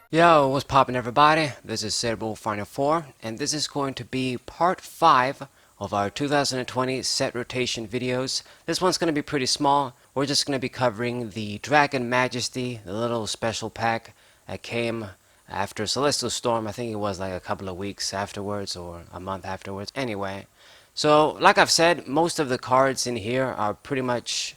Yo, what's poppin' everybody? This is Cerebral4, and this is going to be part 5 of our 2020 set rotation videos. This one's going to be pretty small. We're just going to be covering the Dragon Majesty, the little special pack that came after Celestial Storm. I think it was like a couple of weeks afterwards or a month afterwards. Anyway, so like I've said, most of the cards in here are pretty much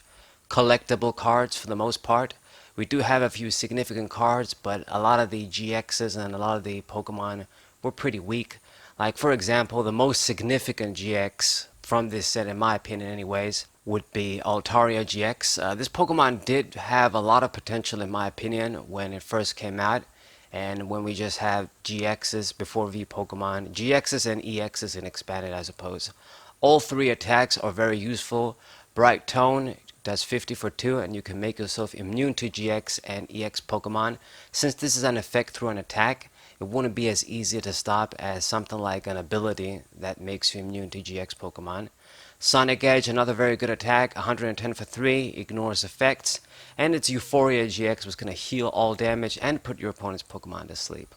collectible cards for the most part. We do have a few significant cards, but a lot of the GXs and a lot of the Pokemon were pretty weak. Like, for example, the most significant GX from this set, in my opinion anyways, would be Altaria GX. This Pokemon did have a lot of potential, in my opinion, when it first came out. And when we just have GXs before V Pokemon, GXs and EXs and expanded, I suppose. All three attacks are very useful. Bright Tone does 50 for 2, and you can make yourself immune to GX and EX Pokemon. Since this is an effect through an attack, it wouldn't be as easy to stop as something like an ability that makes you immune to GX Pokemon. Sonic Edge, another very good attack, 110 for 3, ignores effects, and its Euphoria GX was going to heal all damage and put your opponent's Pokemon to sleep.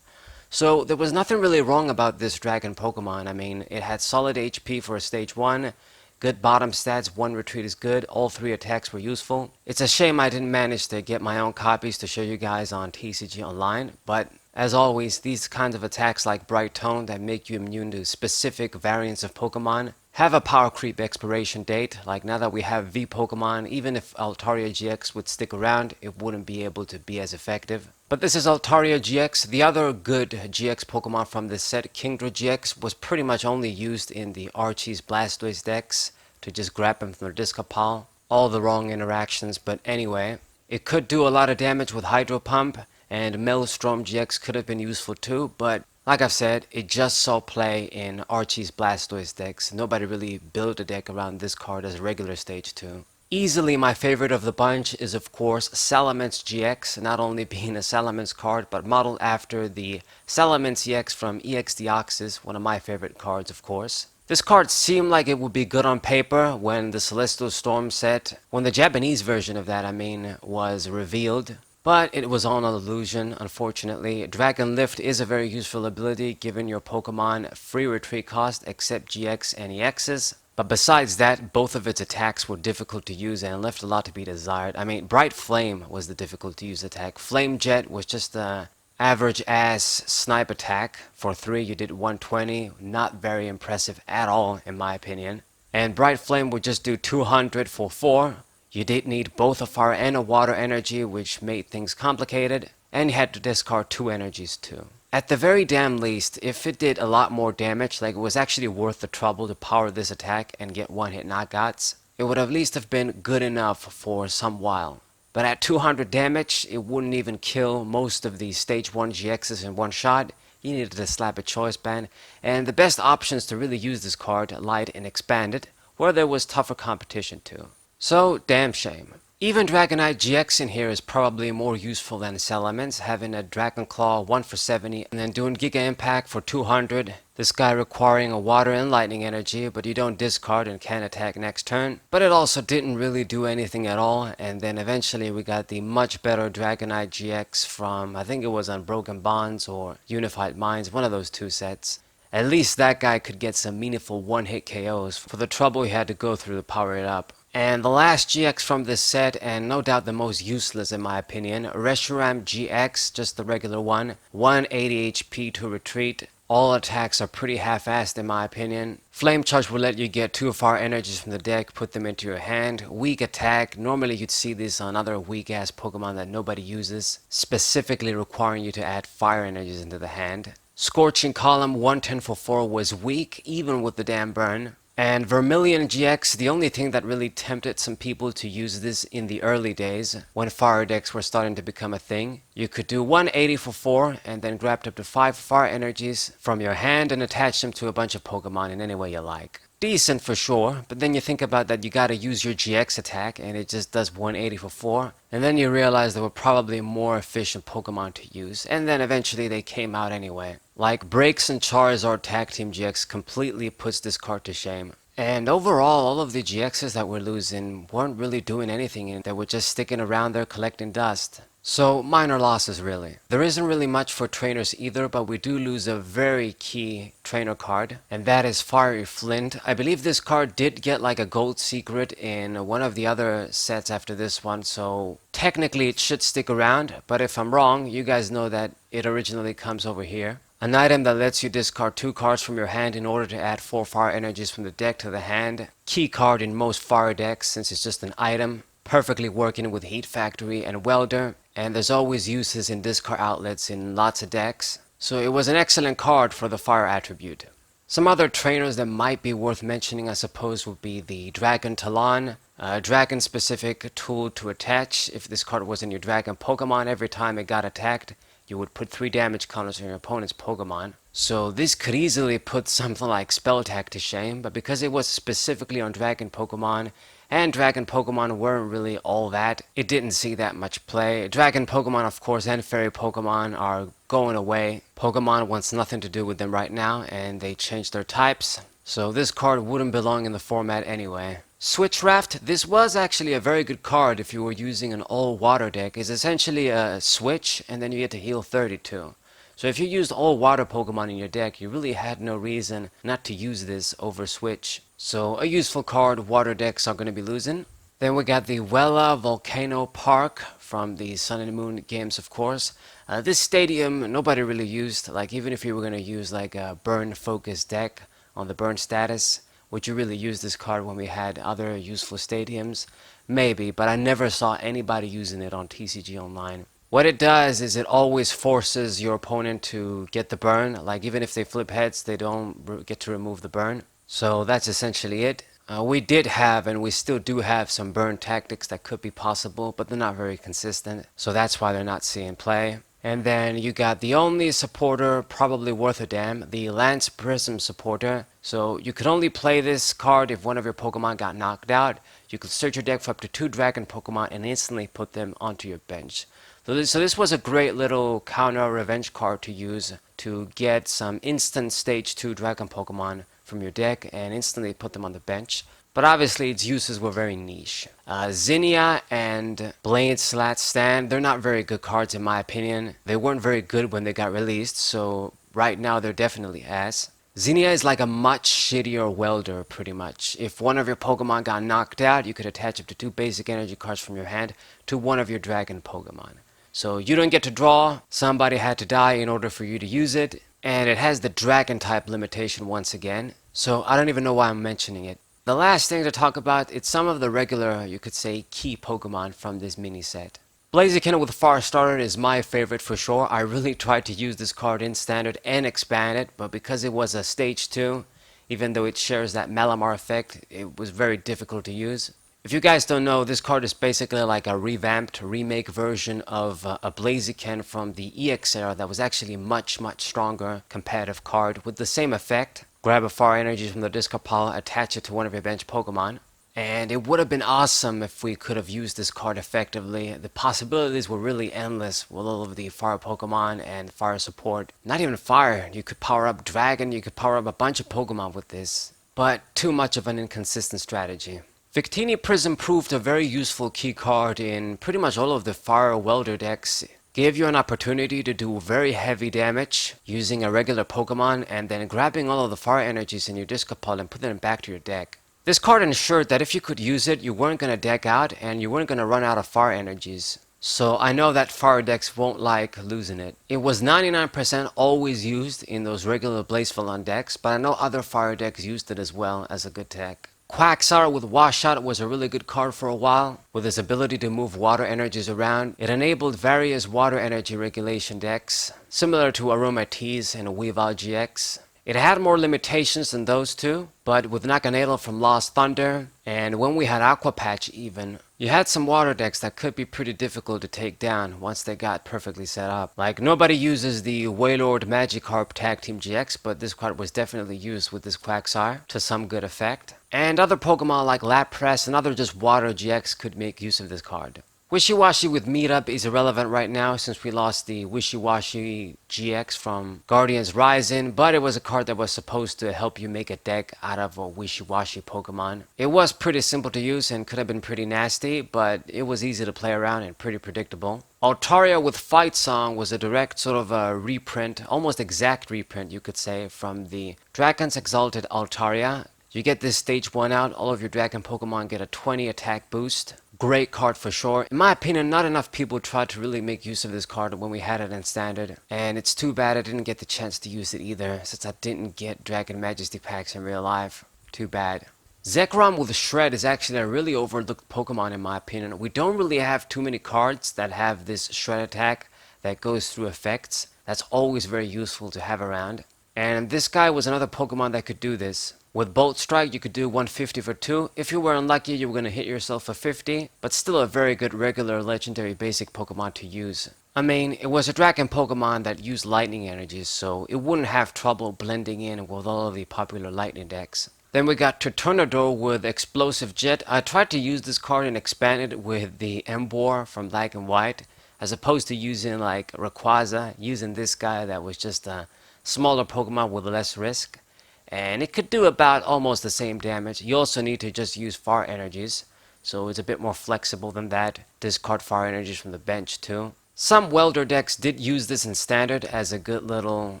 So there was nothing really wrong about this Dragon Pokemon. I mean, it had solid HP for a stage 1, good bottom stats, 1 retreat is good, all 3 attacks were useful. It's a shame I didn't manage to get my own copies to show you guys on TCG Online, but as always, these kinds of attacks like Bright Tone that make you immune to specific variants of Pokemon have a power creep expiration date. Like now that we have V Pokemon, even if Altaria GX would stick around, it wouldn't be able to be as effective. But this is Altaria GX. The other good GX Pokemon from this set, Kingdra GX, was pretty much only used in the Archie's Blastoise decks to just grab him from the discard pile. All the wrong interactions, but anyway. It could do a lot of damage with Hydro Pump, and Maelstrom GX could have been useful too, but like I've said, it just saw play in Archie's Blastoise decks. Nobody really built a deck around this card as a regular stage 2. Easily my favorite of the bunch is of course Salamence GX, not only being a Salamence card, but modeled after the Salamence EX from EX Deoxys, one of my favorite cards of course. This card seemed like it would be good on paper when the Celestial Storm set, when the Japanese version of that I mean, was revealed. But it was all an illusion, unfortunately. Dragon Lift is a very useful ability, giving your Pokemon free retreat cost except GX and EXs. But besides that, both of its attacks were difficult to use and left a lot to be desired. I mean, Bright Flame was the difficult to use attack. Flame Jet was just a average ass snipe attack. For 3 you did 120, not very impressive at all in my opinion. And Bright Flame would just do 200 for 4. You did need both a fire and a water energy, which made things complicated, and you had to discard 2 energies too. At the very damn least, if it did a lot more damage, like it was actually worth the trouble to power this attack and get one-hit knockouts, it would at least have been good enough for some while. But at 200 damage, it wouldn't even kill most of the stage 1 GXs in one shot. You needed to slap a choice band, and the best options to really use this card, Light and Expanded, where there was tougher competition too. So, damn shame. Even Dragonite GX in here is probably more useful than Salamence, having a Dragon Claw 1 for 70 and then doing Giga Impact for 200. This guy requiring a water and lightning energy, but you don't discard and can attack next turn. But it also didn't really do anything at all, and then eventually we got the much better Dragonite GX from, I think it was Unbroken Bonds or Unified Minds, one of those 2 sets. At least that guy could get some meaningful one-hit KOs for the trouble he had to go through to power it up. And the last GX from this set, and no doubt the most useless in my opinion, Reshiram GX, just the regular one, 180 HP to retreat. All attacks are pretty half-assed in my opinion. Flame Charge will let you get 2 fire energies from the deck, put them into your hand. Weak attack, normally you'd see this on other weak-ass Pokemon that nobody uses, specifically requiring you to add fire energies into the hand. Scorching Column 110 for 4 was weak, even with the damn burn. And Vermilion GX, the only thing that really tempted some people to use this in the early days, when fire decks were starting to become a thing. You could do 180 for 4, and then grab up to 5 fire energies from your hand and attach them to a bunch of Pokemon in any way you like. Decent for sure, but then you think about that you gotta use your GX attack, and it just does 180 for 4, and then you realize there were probably more efficient Pokemon to use, and then eventually they came out anyway. Like Breaks and Charizard Tag Team GX completely puts this card to shame. And overall, all of the GXs that we're losing weren't really doing anything, and they were just sticking around there collecting dust. So, minor losses really. There isn't really much for trainers either, but we do lose a very key trainer card, and that is Fiery Flint. I believe this card did get like a gold secret in one of the other sets after this one, so technically it should stick around, but if I'm wrong, you guys know that it originally comes over here. An item that lets you discard 2 cards from your hand in order to add 4 fire energies from the deck to the hand. Key card in most fire decks since it's just an item. Perfectly working with Heat Factory and Welder, and there's always uses in discard outlets in lots of decks, so it was an excellent card for the fire attribute. Some other trainers that might be worth mentioning I suppose would be the Dragon Talon, a dragon specific tool to attach. If this card was in your dragon Pokemon, every time it got attacked you would put 3 damage counters on your opponent's Pokemon. So this could easily put something like Spell Attack to shame, but because it was specifically on Dragon Pokemon, and Dragon Pokemon weren't really all that, it didn't see that much play. Dragon Pokemon, of course, and Fairy Pokemon are going away. Pokemon wants nothing to do with them right now, and they changed their types. So this card wouldn't belong in the format anyway. Switch Raft, this was actually a very good card if you were using an all-water deck. It's essentially a switch, and then you get to heal 32. So if you used all water Pokemon in your deck, you really had no reason not to use this over Switch. So a useful card water decks are going to be losing. Then we got the Wela Volcano Park from the Sun and Moon games, of course. This stadium nobody really used. Like even if you were going to use like a burn focused deck on the burn status, would you really use this card when we had other useful stadiums? Maybe, but I never saw anybody using it on TCG Online. What it does is it always forces your opponent to get the burn. Like even if they flip heads, they don't get to remove the burn. So that's essentially it. We did have, and we still do have, some burn tactics that could be possible, but they're not very consistent. So that's why they're not seeing play. And then you got the only supporter probably worth a damn, the Lance Prism supporter. So you could only play this card if one of your Pokemon got knocked out. You could search your deck for up to 2 Dragon Pokemon and instantly put them onto your bench. So this was a great little counter revenge card to use to get some instant stage 2 Dragon Pokemon from your deck and instantly put them on the bench. But obviously its uses were very niche. Zinnia and Blade Slat Stand, they're not very good cards in my opinion. They weren't very good when they got released, so right now they're definitely ass. Zinnia is like a much shittier welder, pretty much. If one of your Pokemon got knocked out, you could attach up to 2 basic energy cards from your hand to one of your Dragon Pokemon. So you don't get to draw, somebody had to die in order for you to use it, and it has the Dragon type limitation once again, so I don't even know why I'm mentioning it. The last thing to talk about is some of the regular, you could say, key Pokemon from this mini set. Blaziken with Fire Starter is my favorite for sure. I really tried to use this card in Standard and Expanded, but because it was a Stage 2, even though it shares that Malamar effect, it was very difficult to use. If you guys don't know, this card is basically like a revamped, remake version of a Blaziken from the EX era that was actually much stronger competitive card with the same effect. Grab a Fire Energy from the discard pile, attach it to one of your bench Pokemon. And it would have been awesome if we could have used this card effectively. The possibilities were really endless with all of the Fire Pokemon and Fire support. Not even Fire, you could power up Dragon, you could power up a bunch of Pokemon with this. But too much of an inconsistent strategy. Victini Prism proved a very useful key card in pretty much all of the Fire Welder decks. Gave you an opportunity to do very heavy damage using a regular Pokemon and then grabbing all of the Fire Energies in your discard pile and putting them back to your deck. This card ensured that if you could use it, you weren't going to deck out and you weren't going to run out of Fire Energies. So I know that Fire decks won't like losing it. It was 99% always used in those regular Blazephylon decks, but I know other Fire decks used it as well as a good tech. Quagsire with Washout was a really good card for a while. With its ability to move water energies around, it enabled various water energy regulation decks, similar to Aromatize and Weavile GX. It had more limitations than those two, but with Naganadel from Lost Thunder, and when we had Aqua Patch even, you had some water decks that could be pretty difficult to take down once they got perfectly set up. Like, nobody uses the Wailord Magikarp Tag Team GX, but this card was definitely used with this Quagsire to some good effect. And other Pokemon like Lapras and other just water GX could make use of this card. Wishy-Washy with Meetup is irrelevant right now since we lost the Wishy-Washy GX from Guardians Rising, but it was a card that was supposed to help you make a deck out of a Wishy-Washy Pokemon. It was pretty simple to use and could have been pretty nasty, but it was easy to play around and pretty predictable. Altaria with Fight Song was a direct sort of a reprint, almost exact reprint you could say, from the Dragon's Exalted Altaria. You get this stage 1 out, all of your Dragon Pokemon get a 20 attack boost. Great card for sure. In my opinion, not enough people tried to really make use of this card when we had it in Standard. And it's too bad I didn't get the chance to use it either, since I didn't get Dragon Majesty packs in real life. Too bad. Zekrom with Shred is actually a really overlooked Pokemon in my opinion. We don't really have too many cards that have this Shred attack that goes through effects. That's always very useful to have around. And this guy was another Pokemon that could do this. With Bolt Strike, you could do 150 for 2. If you were unlucky, you were going to hit yourself for 50, but still a very good regular legendary basic Pokemon to use. I mean, it was a Dragon Pokemon that used lightning energies, so it wouldn't have trouble blending in with all of the popular lightning decks. Then we got Turtonador with Explosive Jet. I tried to use this card and expand it with the Emboar from Black and White, as opposed to using like Rayquaza, using this guy that was just a smaller Pokemon with less risk. And it could do about almost the same damage. You also need to just use fire energies, so it's a bit more flexible than that. Discard fire energies from the bench too. Some welder decks did use this in Standard as a good little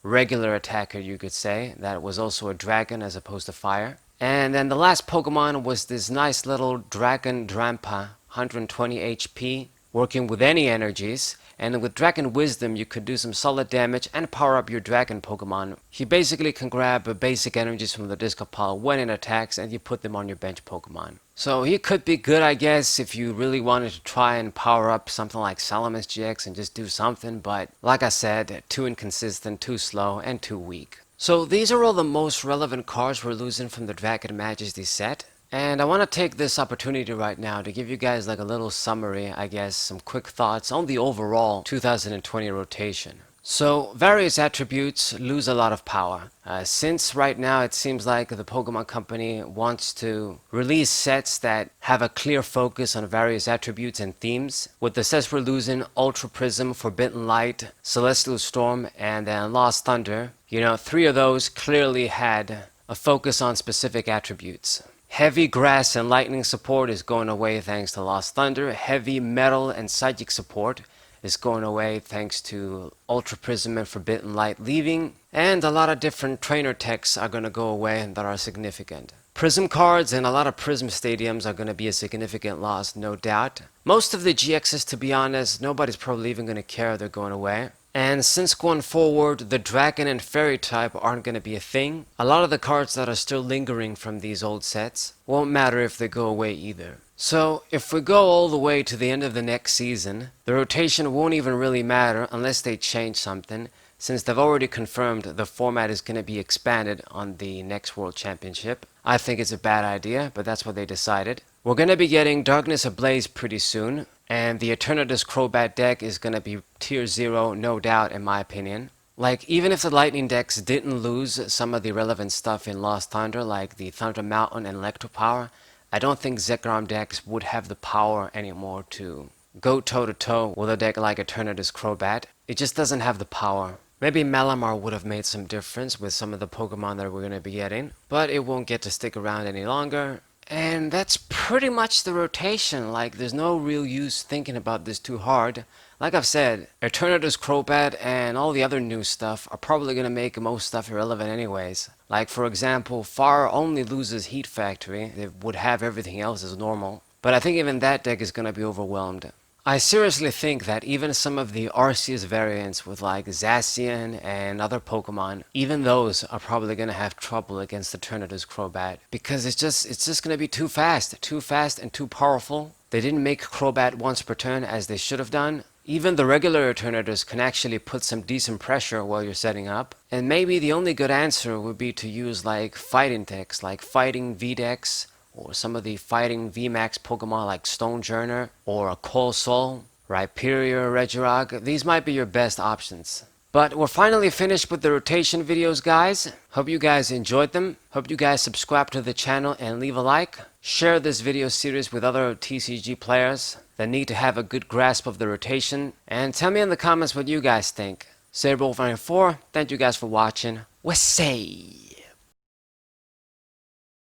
regular attacker, you could say, that was also a dragon as opposed to fire. And then the last Pokemon was this nice little Dragon Drampa, 120 HP, working with any energies. And with Dragon Wisdom, you could do some solid damage and power up your Dragon Pokemon. He basically can grab basic energies from the discard pile when it attacks, and you put them on your bench Pokemon. So he could be good, I guess, if you really wanted to try and power up something like Salamis GX and just do something, but like I said, too inconsistent, too slow, and too weak. So these are all the most relevant cards we're losing from the Dragon Majesty set. And I want to take this opportunity right now to give you guys like a little summary, I guess, some quick thoughts on the overall 2020 rotation. So, various attributes lose a lot of power. Since right now it seems like the Pokemon Company wants to release sets that have a clear focus on various attributes and themes. With the sets we're losing, Ultra Prism, Forbidden Light, Celestial Storm, and then Lost Thunder, 3 of those clearly had a focus on specific attributes. Heavy Grass and Lightning support is going away thanks to Lost Thunder. Heavy Metal and Psychic support is going away thanks to Ultra Prism and Forbidden Light leaving. And a lot of different trainer techs are going to go away that are significant. Prism cards and a lot of Prism stadiums are going to be a significant loss, no doubt. Most of the GXs, to be honest, nobody's probably even going to care they're going away. And since going forward, the Dragon and Fairy type aren't going to be a thing, a lot of the cards that are still lingering from these old sets won't matter if they go away either. So, if we go all the way to the end of the next season, the rotation won't even really matter unless they change something, since they've already confirmed the format is going to be expanded on the next World Championship. I think it's a bad idea, but that's what they decided. We're going to be getting Darkness Ablaze pretty soon, and the Eternatus Crobat deck is going to be tier 0, no doubt, in my opinion. Like, even if the Lightning decks didn't lose some of the relevant stuff in Lost Thunder, like the Thunder Mountain and Electro Power, I don't think Zekrom decks would have the power anymore to go toe-to-toe with a deck like Eternatus Crobat. It just doesn't have the power. Maybe Malamar would have made some difference with some of the Pokemon that we're going to be getting, but it won't get to stick around any longer. And that's pretty much the rotation. Like, there's no real use thinking about this too hard. Like I've said, Eternatus Crobat and all the other new stuff are probably going to make most stuff irrelevant anyways. Like, for example, Fire only loses Heat Factory. They would have everything else as normal. But I think even that deck is going to be overwhelmed. I seriously think that even some of the Arceus variants with like Zacian and other Pokemon, even those are probably going to have trouble against the Eternatus Crobat. Because it's just going to be too fast and too powerful. They didn't make Crobat once per turn as they should have done. Even the regular Eternatus can actually put some decent pressure while you're setting up. And maybe the only good answer would be to use like fighting decks, like Fighting V-Decks, or some of the Fighting VMAX Pokemon like Stonejourner, or a Coalossal, Rhyperior, Regirock. These might be your best options. But we're finally finished with the rotation videos, guys. Hope you guys enjoyed them. Hope you guys subscribe to the channel and leave a like. Share this video series with other TCG players that need to have a good grasp of the rotation, and tell me in the comments what you guys think. Cerebral Final 4, thank you guys for watching. We'll say.